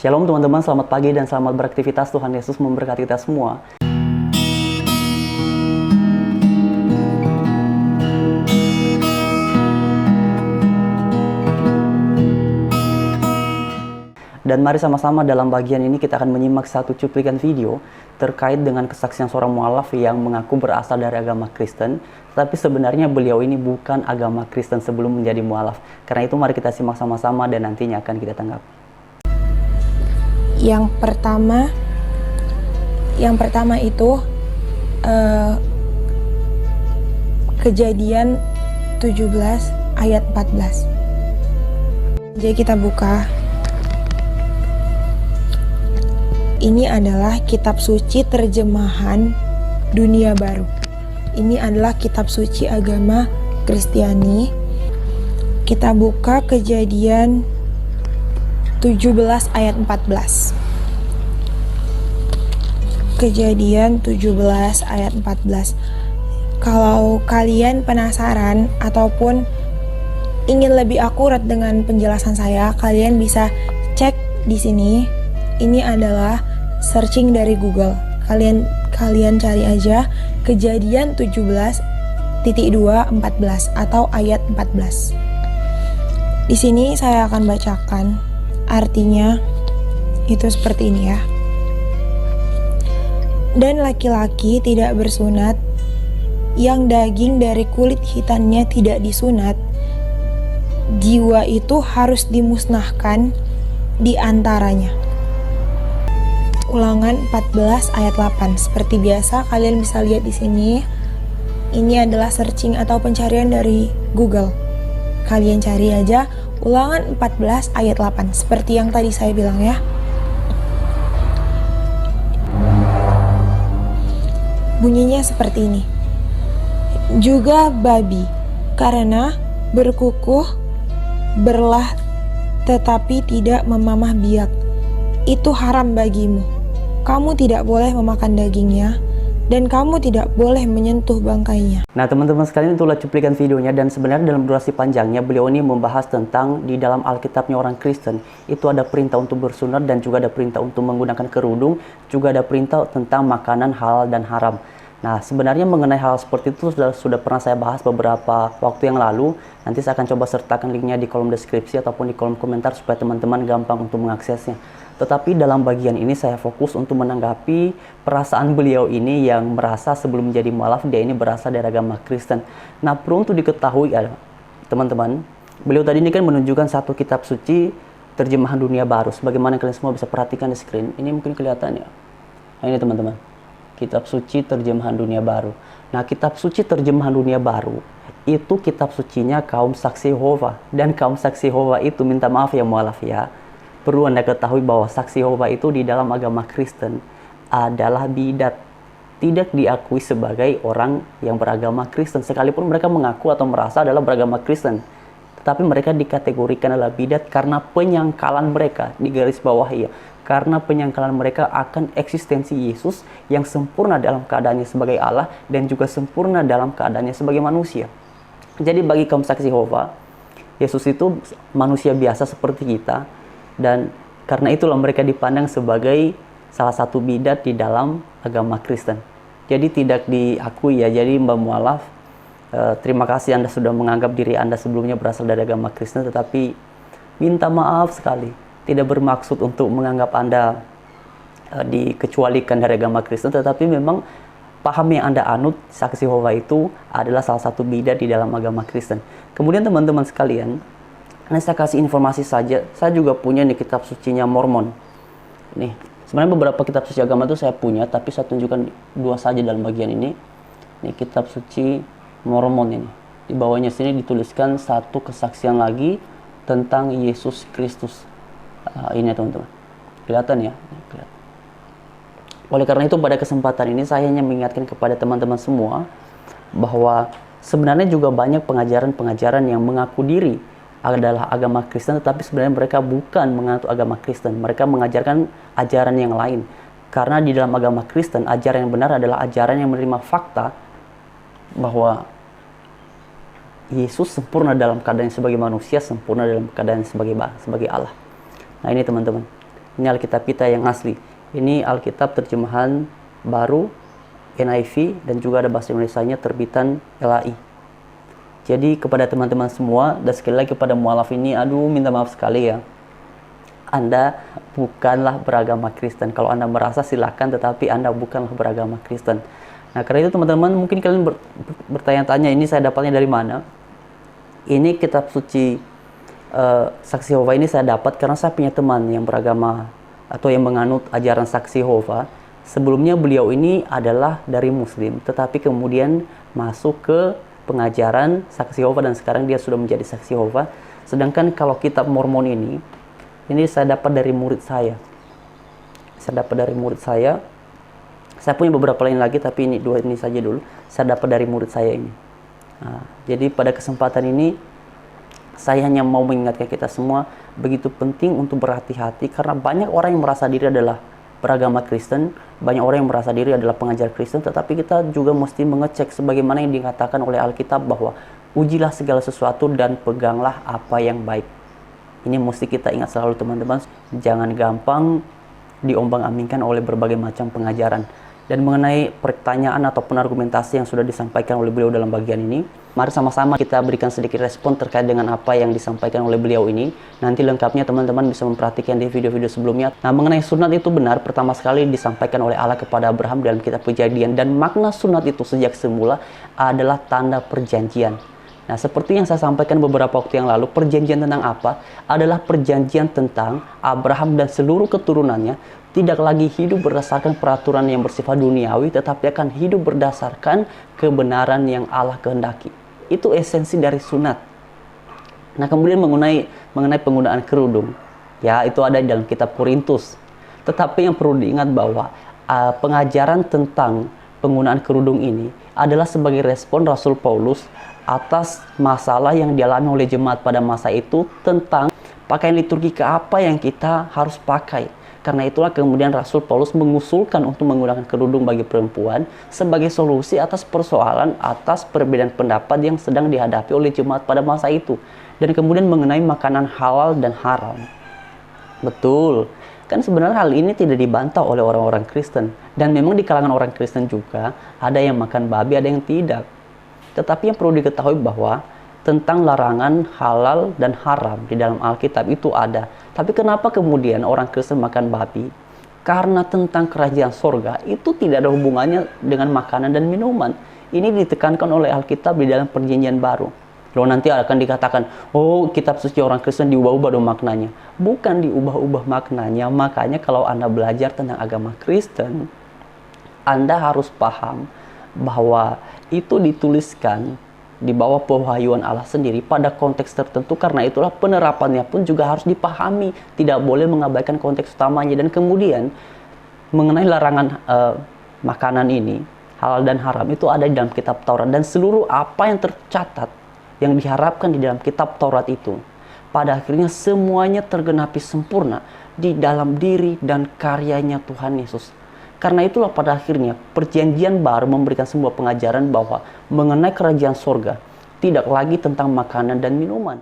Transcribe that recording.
Shalom teman-teman, selamat pagi dan selamat beraktivitas. Tuhan Yesus memberkati kita semua. Dan mari sama-sama dalam bagian ini kita akan menyimak satu cuplikan video terkait dengan kesaksian seorang mualaf yang mengaku berasal dari agama Kristen, tetapi sebenarnya beliau ini bukan agama Kristen sebelum menjadi mualaf. Karena itu mari kita simak sama-sama dan nantinya akan kita tanggapi. Yang pertama itu Kejadian 17 ayat 14. Jadi kita buka. Ini adalah kitab suci terjemahan Dunia Baru. Ini adalah kitab suci agama Kristiani. Kita buka Kejadian 17 ayat 14. Kejadian 17 ayat 14. Kalau kalian penasaran ataupun ingin lebih akurat dengan penjelasan saya, kalian bisa cek di sini. Ini adalah searching dari Google. Kalian cari aja Kejadian 17.2.14 atau ayat 14. Di sini saya akan bacakan. Artinya itu seperti ini ya. Dan laki-laki tidak bersunat yang daging dari kulit hitamnya tidak disunat, jiwa itu harus dimusnahkan di antaranya. Ulangan 14 ayat 8. Seperti biasa kalian bisa lihat di sini. Ini adalah searching atau pencarian dari Google. Kalian cari aja Ulangan 14 ayat 8 seperti yang tadi saya bilang ya. Bunyinya seperti ini. Juga babi, karena berkukuh berlah tetapi tidak memamah biak, itu haram bagimu. Kamu tidak boleh memakan dagingnya, dan kamu tidak boleh menyentuh bangkainya. Nah teman-teman sekalian, itulah cuplikan videonya, dan sebenarnya dalam durasi panjangnya beliau ini membahas tentang di dalam Alkitabnya orang Kristen itu ada perintah untuk bersunat dan juga ada perintah untuk menggunakan kerudung, juga ada perintah tentang makanan halal dan haram. Nah sebenarnya mengenai hal seperti itu sudah pernah saya bahas beberapa waktu yang lalu. Nanti saya akan coba sertakan linknya di kolom deskripsi ataupun di kolom komentar supaya teman-teman gampang untuk mengaksesnya. Tetapi dalam bagian ini saya fokus untuk menanggapi perasaan beliau ini yang merasa sebelum menjadi mualaf dia ini berasal dari agama Kristen. Nah perlu untuk diketahui ya teman-teman, beliau tadi ini kan menunjukkan satu kitab suci terjemahan Dunia Baru. Sebagaimana kalian semua bisa perhatikan di screen, ini mungkin kelihatan ya. Nah ini teman-teman, kitab suci terjemahan Dunia Baru. Nah kitab suci terjemahan Dunia Baru itu kitab sucinya kaum saksi Yehova. Dan kaum saksi Yehova itu, minta maaf ya mualaf ya, perlu Anda ketahui bahwa saksi Yehova itu di dalam agama Kristen adalah bidat. Tidak diakui sebagai orang yang beragama Kristen. Sekalipun mereka mengaku atau merasa adalah beragama Kristen, tetapi mereka dikategorikan adalah bidat karena penyangkalan mereka, di garis bawah ya, karena penyangkalan mereka akan eksistensi Yesus yang sempurna dalam keadaannya sebagai Allah dan juga sempurna dalam keadaannya sebagai manusia. Jadi bagi kaum saksi Yehova, Yesus itu manusia biasa seperti kita, dan karena itulah mereka dipandang sebagai salah satu bidat di dalam agama Kristen. Jadi tidak diakui ya. Jadi Mbak Mualaf, terima kasih Anda sudah menganggap diri Anda sebelumnya berasal dari agama Kristen, tetapi minta maaf sekali, tidak bermaksud untuk menganggap Anda dikecualikan dari agama Kristen, tetapi memang paham yang Anda anut, saksi Yehova itu adalah salah satu bidat di dalam agama Kristen. Kemudian teman-teman sekalian, nah, saya kasih informasi saja, saya juga punya nih kitab sucinya Mormon. Nih, sebenarnya beberapa kitab suci agama itu saya punya, tapi saya tunjukkan dua saja dalam bagian ini. Ini kitab suci Mormon ini. Di bawahnya sini dituliskan satu kesaksian lagi tentang Yesus Kristus. Ini teman-teman, kelihatan ya? Kelihatan. Oleh karena itu pada kesempatan ini saya hanya mengingatkan kepada teman-teman semua bahwa sebenarnya juga banyak pengajaran-pengajaran yang mengaku diri adalah agama Kristen, tetapi sebenarnya mereka bukan menganut agama Kristen. Mereka mengajarkan ajaran yang lain. Karena di dalam agama Kristen, ajaran yang benar adalah ajaran yang menerima fakta bahwa Yesus sempurna dalam keadaan sebagai manusia, sempurna dalam keadaan sebagai Allah. Nah ini teman-teman. Ini Alkitab kita yang asli. Ini Alkitab terjemahan baru NIV dan juga ada bahasa Indonesianya terbitan LAI. Jadi kepada teman-teman semua dan sekali lagi kepada mualaf ini, minta maaf sekali ya. Anda bukanlah beragama Kristen. Kalau Anda merasa silakan, tetapi Anda bukanlah beragama Kristen. Nah, karena itu teman-teman mungkin kalian bertanya-tanya, ini saya dapatnya dari mana? Ini kitab suci Saksi Yehova ini saya dapat karena saya punya teman yang beragama atau yang menganut ajaran Saksi Yehova. Sebelumnya beliau ini adalah dari Muslim, tetapi kemudian masuk ke pengajaran Saksi Yehova dan sekarang dia sudah menjadi Saksi Yehova. Sedangkan kalau kitab Mormon ini saya dapat dari murid saya. Saya punya beberapa lain lagi, tapi dua ini saja dulu. Saya dapat dari murid saya ini. Nah, jadi pada kesempatan ini, saya hanya mau mengingatkan kita semua, begitu penting untuk berhati-hati, karena banyak orang yang merasa diri adalah beragama Kristen, banyak orang yang merasa diri adalah pengajar Kristen, tetapi kita juga mesti mengecek sebagaimana yang dikatakan oleh Alkitab bahwa ujilah segala sesuatu dan peganglah apa yang baik. Ini mesti kita ingat selalu teman-teman, jangan gampang diombang-ambingkan oleh berbagai macam pengajaran. Dan mengenai pertanyaan ataupun argumentasi yang sudah disampaikan oleh beliau dalam bagian ini, mari sama-sama kita berikan sedikit respon terkait dengan apa yang disampaikan oleh beliau ini. Nanti lengkapnya teman-teman bisa memperhatikan di video-video sebelumnya. Nah, mengenai sunat itu benar, pertama sekali disampaikan oleh Allah kepada Abraham dalam kitab Kejadian, dan makna sunat itu sejak semula adalah tanda perjanjian. Nah, seperti yang saya sampaikan beberapa waktu yang lalu, perjanjian tentang apa? Adalah perjanjian tentang Abraham dan seluruh keturunannya tidak lagi hidup berdasarkan peraturan yang bersifat duniawi, tetapi akan hidup berdasarkan kebenaran yang Allah kehendaki. Itu esensi dari sunat. Nah, kemudian mengenai penggunaan kerudung, ya itu ada di dalam kitab Korintus. Tetapi yang perlu diingat bahwa pengajaran tentang penggunaan kerudung ini adalah sebagai respon Rasul Paulus atas masalah yang dialami oleh jemaat pada masa itu tentang pakaian liturgi ke apa yang kita harus pakai. Karena itulah kemudian Rasul Paulus mengusulkan untuk menggunakan kerudung bagi perempuan sebagai solusi atas persoalan, atas perbedaan pendapat yang sedang dihadapi oleh jemaat pada masa itu. Dan kemudian mengenai makanan halal dan haram. Betul, kan sebenarnya hal ini tidak dibantah oleh orang-orang Kristen. Dan memang di kalangan orang Kristen juga ada yang makan babi, ada yang tidak. Tetapi yang perlu diketahui bahwa tentang larangan halal dan haram di dalam Alkitab itu ada. Tapi kenapa kemudian orang Kristen makan babi? Karena tentang kerajaan sorga itu tidak ada hubungannya dengan makanan dan minuman. Ini ditekankan oleh Alkitab di dalam perjanjian baru. Lalu nanti akan dikatakan, oh kitab suci orang Kristen diubah-ubah dong maknanya. Bukan diubah-ubah maknanya. Makanya kalau Anda belajar tentang agama Kristen, Anda harus paham bahwa itu dituliskan di bawah pewahyuan Allah sendiri pada konteks tertentu, karena itulah penerapannya pun juga harus dipahami, tidak boleh mengabaikan konteks utamanya. Dan kemudian mengenai larangan makanan ini, halal dan haram, itu ada di dalam kitab Taurat, dan seluruh apa yang tercatat yang diharapkan di dalam kitab Taurat itu pada akhirnya semuanya tergenapi sempurna di dalam diri dan karyanya Tuhan Yesus. Karena itulah pada akhirnya perjanjian baru memberikan sebuah pengajaran bahwa mengenai kerajaan sorga tidak lagi tentang makanan dan minuman.